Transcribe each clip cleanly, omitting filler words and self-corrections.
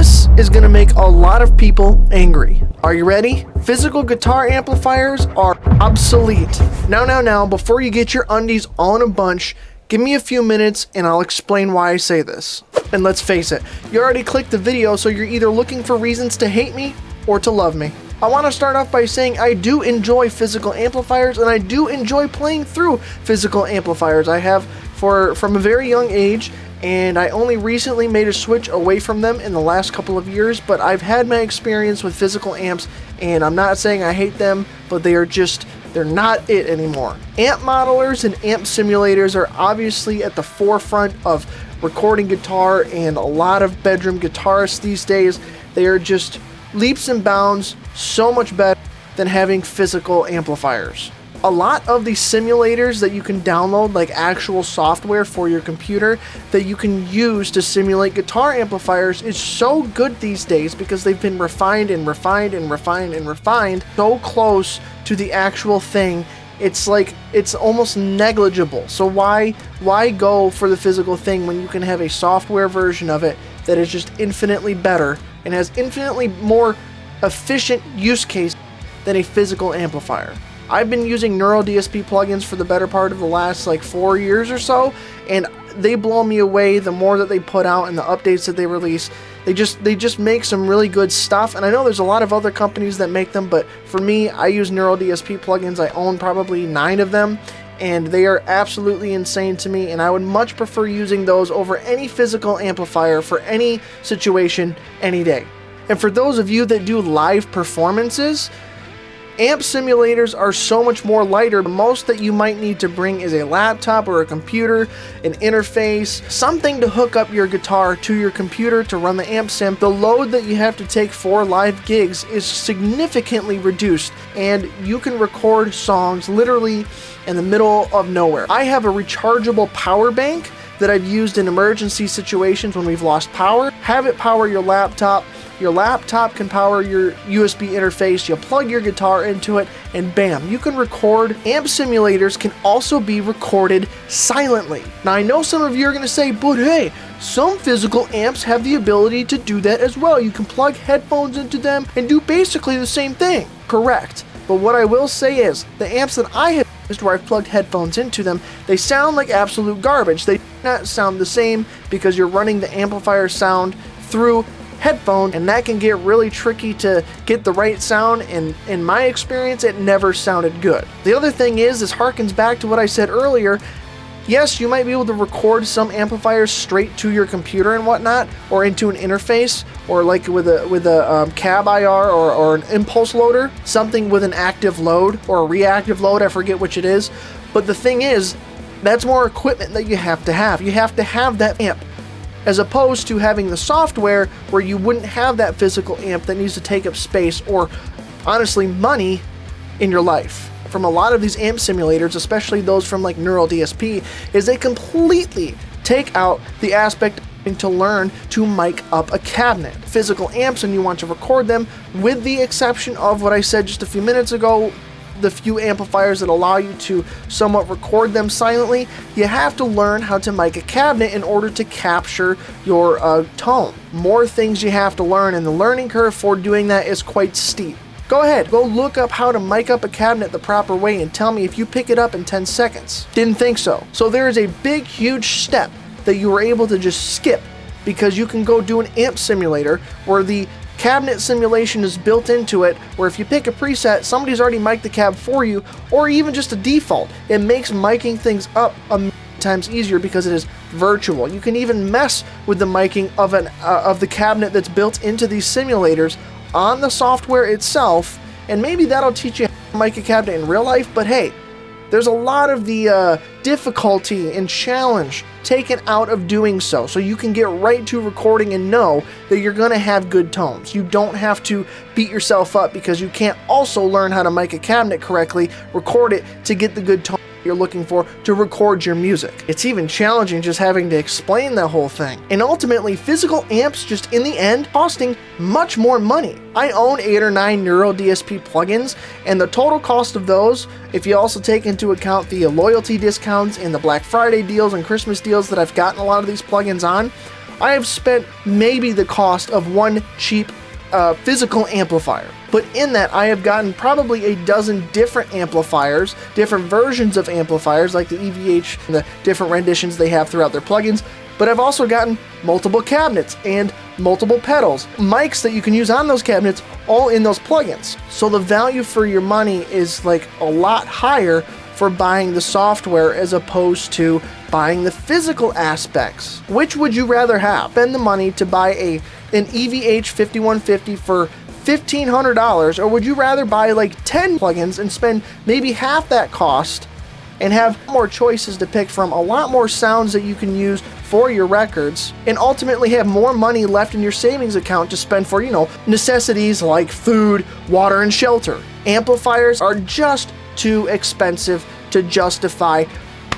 This is going to make a lot of people angry. Are you ready? Physical guitar amplifiers are obsolete. Now, before you get your undies all in a bunch, give me a few minutes and I'll explain why I say this. And let's face it, you already clicked the video, so you're either looking for reasons to hate me or to love me. I want to start off by saying I do enjoy physical amplifiers, and I do enjoy playing through physical amplifiers. I have from a very young age, and I only recently made a switch away from them in the last couple of years, but I've had my experience with physical amps, and I'm not saying I hate them, but they're not it anymore. Amp modelers and amp simulators are obviously at the forefront of recording guitar, and a lot of bedroom guitarists these days, they are just leaps and bounds so much better than having physical amplifiers. A lot of these simulators that you can download, like actual software for your computer that you can use to simulate guitar amplifiers, is so good these days because they've been refined so close to the actual thing. It's like, it's almost negligible. So why go for the physical thing when you can have a software version of it that is just infinitely better and has infinitely more efficient use case than a physical amplifier? I've been using neuraldsp plugins for the better part of the last 4 years or so, and they blow me away the more that they put out and the updates that they release. They just make some really good stuff, and I know there's a lot of other companies that make them, but for me, I use neuraldsp plugins. I own probably 9 of them, and they are absolutely insane to me, and I would much prefer using those over any physical amplifier for any situation any day. And for those of you that do live performances, amp simulators are so much more lighter. The most that you might need to bring is a laptop or a computer, an interface, something to hook up your guitar to your computer to run the amp sim. The load that you have to take for live gigs is significantly reduced, and you can record songs literally in the middle of nowhere. I have a rechargeable power bank that I've used in emergency situations when we've lost power. Have it power your laptop. Your laptop can power your USB interface, you plug your guitar into it, and bam, you can record. Amp simulators can also be recorded silently. Now, I know some of you are going to say, but hey, some physical amps have the ability to do that as well. You can plug headphones into them and do basically the same thing. Correct. But what I will say is, the amps that I have used where I've plugged headphones into them, they sound like absolute garbage. They do not sound the same because you're running the amplifier sound through headphone, and that can get really tricky to get the right sound, and in my experience it never sounded good. The other thing is, this harkens back to what I said earlier. Yes, you might be able to record some amplifiers straight to your computer and whatnot, or into an interface, or like with a cab IR or an impulse loader, something with an active load or a reactive load, I forget which it is. But the thing is, that's more equipment that you have to have. You have to have that amp, as opposed to having the software where you wouldn't have that physical amp that needs to take up space or, honestly, money in your life. From a lot of these amp simulators, especially those from like neuraldsp, is they completely take out the aspect of having to learn to mic up a cabinet. Physical amps, and you want to record them, with the exception of what I said just a few minutes ago, the few amplifiers that allow you to somewhat record them silently, you have to learn how to mic a cabinet in order to capture your tone. More things you have to learn, and the learning curve for doing that is quite steep. Go ahead, go look up how to mic up a cabinet the proper way and tell me if you pick it up in 10 seconds. Didn't think so. So there is a big, huge step that you were able to just skip because you can go do an amp simulator where the cabinet simulation is built into it, where if you pick a preset, somebody's already mic'd the cab for you, or even just a default. It makes miking things up a million times easier because it is virtual. You can even mess with the miking of the cabinet that's built into these simulators on the software itself, and maybe that'll teach you how to mic a cabinet in real life. But hey, there's a lot of the difficulty and challenge taken out of doing so you can get right to recording and know that you're going to have good tones. You don't have to beat yourself up because you can't also learn how to mic a cabinet correctly, record it to get the good tone you're looking for to record your music. It's even challenging just having to explain the whole thing. And ultimately, physical amps just in the end costing much more money. I own 8 or 9 neuraldsp plugins, and the total cost of those, if you also take into account the loyalty discounts and the Black Friday deals and Christmas deals that I've gotten a lot of these plugins on, I have spent maybe the cost of one cheap physical amplifier. But in that, I have gotten probably a dozen different amplifiers, different versions of amplifiers, like the EVH and the different renditions they have throughout their plugins. But I've also gotten multiple cabinets and multiple pedals, mics that you can use on those cabinets, all in those plugins. So the value for your money is like a lot higher for buying the software as opposed to buying the physical aspects. Which would you rather have? Spend the money to buy an EVH 5150 for $1,500, or would you rather buy like 10 plugins and spend maybe half that cost and have more choices to pick from, a lot more sounds that you can use for your records, and ultimately have more money left in your savings account to spend for, necessities like food, water, and shelter? Amplifiers are just too expensive to justify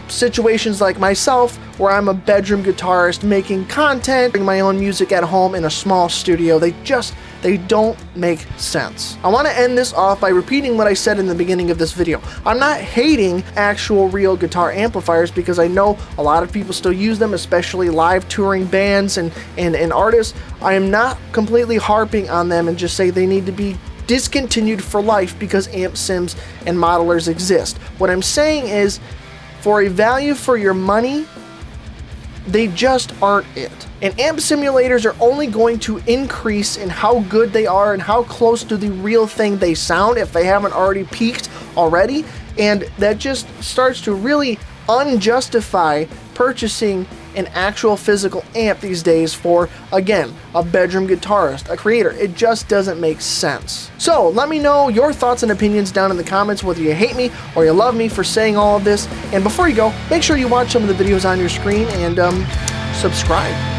situations like myself, where I'm a bedroom guitarist making content, bring my own music at home in a small studio. They don't make sense. I want to end this off by repeating what I said in the beginning of this video. I'm not hating actual real guitar amplifiers, because I know a lot of people still use them, especially live touring bands and artists. I am not completely harping on them and just say they need to be discontinued for life because amp sims and modelers exist. What I'm saying is, for a value for your money, they just aren't it. And amp simulators are only going to increase in how good they are and how close to the real thing they sound, if they haven't already peaked already. And that just starts to really unjustify purchasing an actual physical amp these days for, again, a bedroom guitarist, a creator. It just doesn't make sense. So let me know your thoughts and opinions down in the comments, whether you hate me or you love me for saying all of this. And before you go, make sure you watch some of the videos on your screen and subscribe.